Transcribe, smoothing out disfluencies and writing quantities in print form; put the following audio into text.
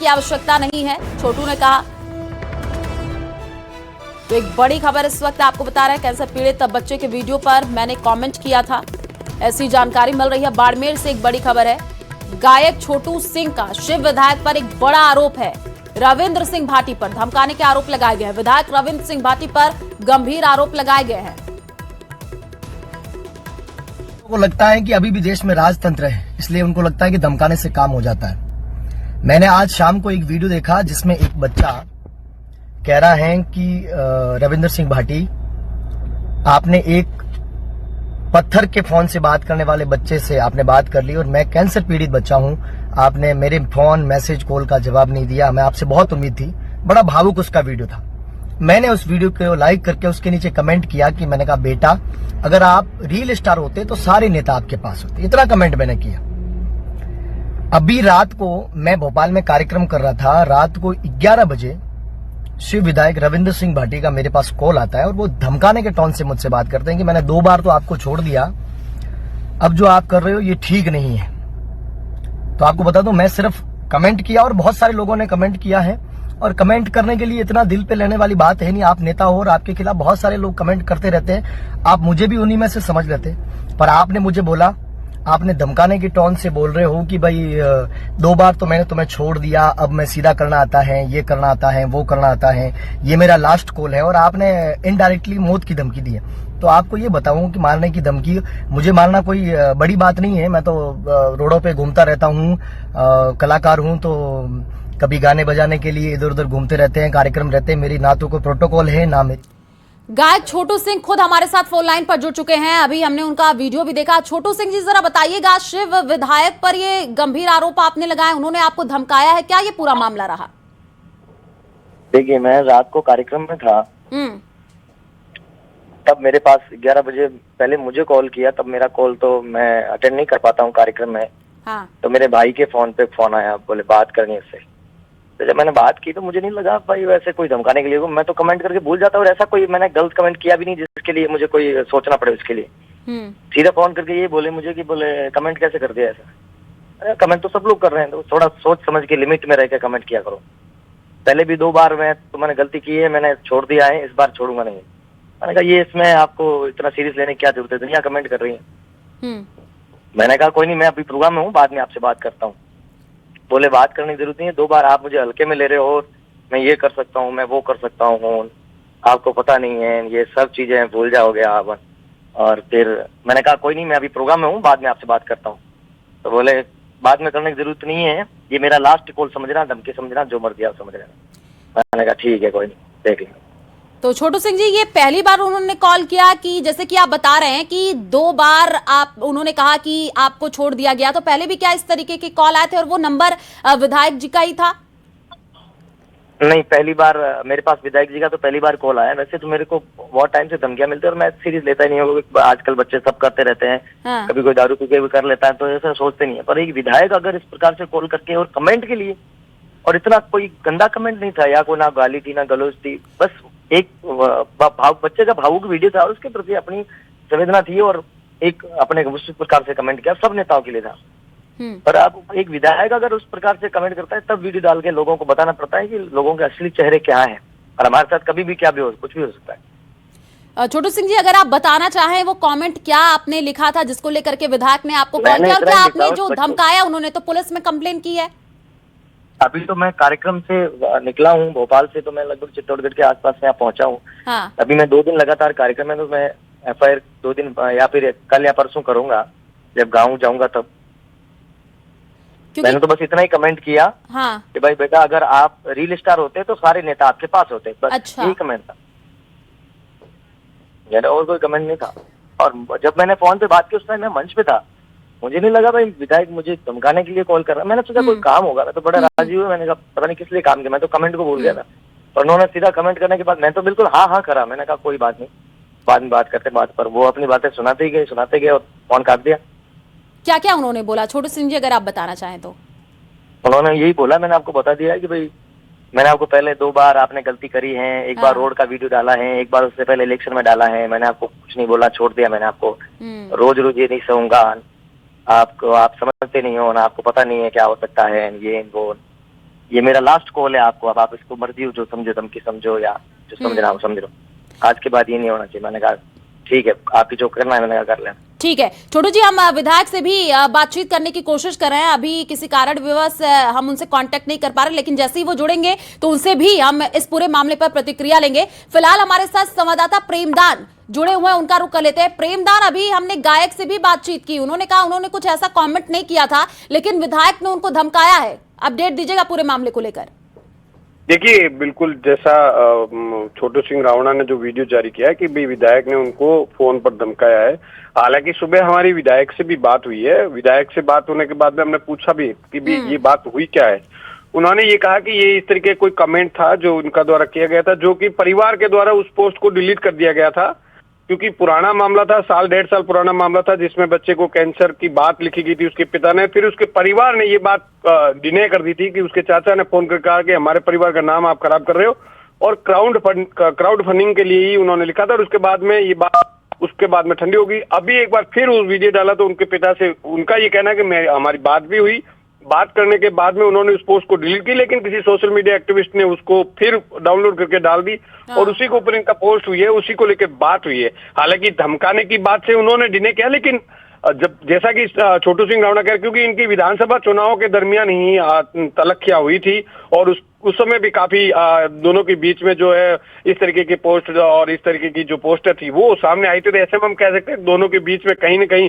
की आवश्यकता नहीं है, छोटू ने कहा। तो एक बड़ी खबर इस वक्त आपको बता रहे हैं, कैंसर पीड़ित बच्चे के वीडियो पर मैंने कमेंट किया था, ऐसी जानकारी मिल रही है। बाड़मेर से एक बड़ी खबर है, गायक छोटू सिंह का शिव विधायक पर एक बड़ा आरोप है। रविंद्र सिंह भाटी पर धमकाने के आरोप लगाए गए हैं। विधायक रविंद्र सिंह भाटी पर गंभीर आरोप लगाए गए हैं। उनको लगता है कि अभी भी देश में राजतंत्र है, इसलिए उनको लगता है कि धमकाने से काम हो जाता है। मैंने आज शाम को एक वीडियो देखा जिसमें एक बच्चा कह रहा है कि रविंद्र सिंह भाटी, आपने एक पत्थर के फोन से बात करने वाले बच्चे से आपने बात कर ली और मैं कैंसर पीड़ित बच्चा हूं, आपने मेरे फोन मैसेज कॉल का जवाब नहीं दिया, मैं आपसे बहुत उम्मीद थी। बड़ा भावुक उसका वीडियो था। मैंने उस वीडियो को लाइक करके उसके नीचे कमेंट किया कि मैंने कहा बेटा, अगर आप रियल स्टार होते तो सारे नेता आपके पास होते। इतना कमेंट मैंने किया। अभी रात को मैं भोपाल में कार्यक्रम कर रहा था, रात को 11 बजे शिव विधायक रविंद्र सिंह भाटी का मेरे पास कॉल आता है और वो धमकाने के टोन से मुझसे बात करते हैं कि मैंने 2 बार तो आपको छोड़ दिया, अब जो आप कर रहे हो ये ठीक नहीं है। तो आपको बता दूं, मैं सिर्फ कमेंट किया और बहुत सारे लोगों ने कमेंट किया है, और कमेंट करने के लिए इतना दिल पे लेने वाली बात है नहीं। आप नेता हो और आपके खिलाफ बहुत सारे लोग कमेंट करते रहते हैं, आप मुझे भी उन्हीं में से समझ लेते। पर आपने मुझे बोला, आपने धमकाने की टोन से बोल रहे हो कि भाई 2 बार तो मैंने तुम्हें छोड़ दिया, अब मैं सीधा करना आता है, ये करना आता है, वो करना आता है, ये मेरा लास्ट कॉल है, और आपने इनडायरेक्टली मौत की धमकी दी है। तो आपको ये बताऊं कि मारने की धमकी, मुझे मारना कोई बड़ी बात नहीं है। मैं तो रोडों पे घूमता रहता हूँ, कलाकार हूँ, तो कभी गाने बजाने के लिए इधर उधर घूमते रहते हैं, कार्यक्रम रहते हैं। मेरी ना तो कोई प्रोटोकॉल है ना मेरी। गायक छोटू सिंह खुद हमारे साथ फोन लाइन पर जुड़ चुके हैं, अभी हमने उनका वीडियो भी देखा। छोटू सिंह जी, जरा बताइएगा, शिव विधायक पर ये गंभीर आरोप आपने लगाए, उन्होंने आपको धमकाया है, क्या ये पूरा मामला रहा? देखिए, मैं रात को कार्यक्रम में था, तब मेरे पास 11 बजे पहले मुझे कॉल किया, तब मेरा कॉल तो मैं अटेंड नहीं कर पाता हूँ कार्यक्रम में। हाँ। तो मेरे भाई के फोन पे फोन आया, बोले बात करनी है उससे। तो जब मैंने बात की तो मुझे नहीं लगा भाई वैसे कोई धमकाने के लिए, मैं तो कमेंट करके भूल जाता हूँ, और ऐसा कोई मैंने गलत कमेंट किया भी नहीं जिसके लिए मुझे कोई सोचना पड़े उसके लिए। सीधा फोन करके ये बोले मुझे कि बोले कमेंट कैसे कर दिया ऐसा। अरे कमेंट तो सब लोग कर रहे हैं, तो थोड़ा सोच समझ के लिमिट में रह के कमेंट किया करो। पहले भी 2 बार मैंने गलती की है, मैंने छोड़ दिया है, इस बार छोड़ूंगा नहीं। मैंने कहा ये इसमें आपको इतना सीरियस लेने की क्या जरूरत है, दुनिया कमेंट कर रही है। मैंने कहा कोई नहीं, मैं अभी प्रोग्राम में हूँ, बाद में आपसे बात करता हूँ। बोले बात करने की जरूरत नहीं है, 2 बार आप मुझे हल्के में ले रहे हो, मैं ये कर सकता हूँ, मैं वो कर सकता हूँ, आपको पता नहीं है, ये सब चीजें भूल जाओगे आप। और फिर मैंने कहा कोई नहीं, मैं अभी प्रोग्राम में हूँ, बाद में आपसे बात करता हूँ। तो बोले बाद में करने की जरूरत नहीं है, ये मेरा लास्ट कॉल समझना, धमकी समझना, जो मर्जी आप समझ लेना। मैंने कहा ठीक है, कोई नहीं, देख लेंगे। तो छोटू सिंह जी, ये पहली बार उन्होंने कॉल किया कि जैसे कि आप बता रहे हैं कि 2 बार उन्होंने कहा कि आपको छोड़ दिया गया, तो पहले भी क्या इस तरीके के कॉल आए थे और वो नंबर विधायक जी का ही था? नहीं, पहली बार मेरे पास विधायक जी का तो पहली बार कॉल आया। वैसे तो मेरे को बहुत टाइम से धमकियां मिलती है और मैं सीरियस लेता ही नहीं हूँ। आजकल बच्चे सब करते रहते हैं। हाँ। कभी कोई दारू पी के भी कर लेता है, तो ऐसा सोचते नहीं है। पर एक विधायक अगर इस प्रकार से कॉल करके और कमेंट के लिए, और इतना कोई गंदा कमेंट नहीं था, या कोई ना गाली थी ना गलौज थी, बस एक बच्चे का भावुक वीडियो था और उसके प्रति अपनी संवेदना थी, और एक अपने उस प्रकार से कमेंट किया, सब नेताओं के लिए था। पर अब एक विधायक अगर उस प्रकार से कमेंट करता है, तब वीडियो डाल के लोगों को बताना पड़ता है कि लोगों के असली चेहरे क्या हैं, और हमारे साथ कभी भी क्या भी हो, कुछ भी हो सकता है। छोटू सिंह जी, अगर आप बताना चाहें वो कमेंट क्या आपने लिखा था जिसको लेकर के विधायक ने आपको कॉल किया, और क्या आपने जो धमकाया, उन्होंने तो पुलिस में कंप्लेन की है? अभी तो मैं कार्यक्रम से निकला हूँ भोपाल से, तो मैं लगभग चित्तौड़गढ़ के आसपास यहाँ पहुंचा हूँ। हाँ। अभी मैं 2 दिन लगातार कार्यक्रम है, तो मैं FIR 2 दिन या फिर कल या परसों करूंगा, जब गाँव जाऊंगा तब। मैंने तो बस इतना ही कमेंट किया। हाँ। कि भाई बेटा, अगर आप रियल स्टार होते तो सारे नेता आपके पास होते, बस। अच्छा। यही कमेंट था, और कोई कमेंट नहीं था। और जब मैंने फोन पे बात की उस टाइम मैं मंच पे था, मुझे नहीं लगा भाई विधायक मुझे धमकाने के लिए कॉल कर रहा है। मैंने सोचा कोई काम होगा, मैं तो बड़ा राजी हुआ। मैंने कहा पता नहीं किस लिए काम किया, मैं तो कमेंट को भूल गया था। और उन्होंने सीधा कमेंट करने के बाद मैं तो बिल्कुल हाँ करा। मैंने कहा कोई बात नहीं, बाद में बात करते बात पर। वो अपनी बातें सुनाते गए और फोन काट दिया। क्या क्या उन्होंने बोला छोटू सिंह जी, अगर आप बताना चाहें तो? उन्होंने यही बोला, मैंने आपको बता दिया है कि भाई मैंने आपको पहले 2 बार आपने गलती करी है, एक बार रोड का वीडियो डाला है, एक बार उससे पहले इलेक्शन में डाला है। मैंने आपको कुछ नहीं बोला, छोड़ दिया मैंने आपको। रोज ये नहीं सहूंगा, आप समझते नहीं हो ना, आपको पता नहीं है क्या हो सकता है, ये वो ये मेरा लास्ट कॉल है आपको, अब आप इसको मर्जी हो जो समझो, धमकी समझो या जो समझना हो समझ लो, आज के बाद ये नहीं होना चाहिए। मैंने कहा ठीक है, आपकी जो करना है मैंने कहा कर लें। ठीक है छोटू जी, हम विधायक से भी बातचीत करने की कोशिश कर रहे हैं, अभी किसी कारणवश हम उनसे कांटेक्ट नहीं कर पा रहे, लेकिन जैसे ही वो जुड़ेंगे तो उनसे भी हम इस पूरे मामले पर प्रतिक्रिया लेंगे। फिलहाल हमारे साथ संवाददाता प्रेमदान जुड़े हुए हैं, उनका रुख कर लेते हैं। प्रेमदान, अभी हमने गायक से भी बातचीत की, उन्होंने कहा उन्होंने कुछ ऐसा कॉमेंट नहीं किया था, लेकिन विधायक ने उनको धमकाया है। अपडेट दीजिएगा पूरे मामले को लेकर। देखिए, बिल्कुल जैसा छोटू सिंह रावणा ने जो वीडियो जारी किया है कि भी विधायक ने उनको फोन पर धमकाया है। हालांकि सुबह हमारी विधायक से भी बात हुई है, विधायक से बात होने के बाद में हमने पूछा भी कि भी ये बात हुई क्या है। उन्होंने ये कहा कि ये इस तरीके कोई कमेंट था जो उनका द्वारा किया गया था, जो कि परिवार के द्वारा उस पोस्ट को डिलीट कर दिया गया था, क्योंकि पुराना मामला था, 1.5 साल पुराना मामला था, जिसमें बच्चे को कैंसर की बात लिखी गई थी उसके पिता ने। फिर उसके परिवार ने ये बात डिने कर दी थी कि उसके चाचा ने फोन कर कहा कि हमारे परिवार का नाम आप खराब कर रहे हो, और क्राउड फंडिंग के लिए ही उन्होंने लिखा था। और उसके बाद में ये बात उसके बाद में ठंडी हो गई। अभी एक बार फिर उस वीडियो डाला तो उनके पिता से उनका ये कहना है कि हमारी बात भी हुई, बात करने के बाद में उन्होंने उस पोस्ट को डिलीट की, लेकिन किसी सोशल मीडिया एक्टिविस्ट ने उसको फिर डाउनलोड करके डाल दी और उसी के ऊपर इनका पोस्ट हुई है, उसी को लेकर बात हुई है। हालांकि धमकाने की बात से उन्होंने डिने किया, लेकिन जब जैसा कि छोटू सिंह रावणा कह रहे, क्योंकि इनकी विधानसभा चुनाव के दरमियान ही तलखिया हुई थी और उस समय भी काफी दोनों के बीच में जो है इस तरीके की पोस्ट और इस तरीके की जो पोस्टर थी वो सामने आई थी। तो ऐसे में हम कह सकते हैं दोनों के बीच में कहीं न कहीं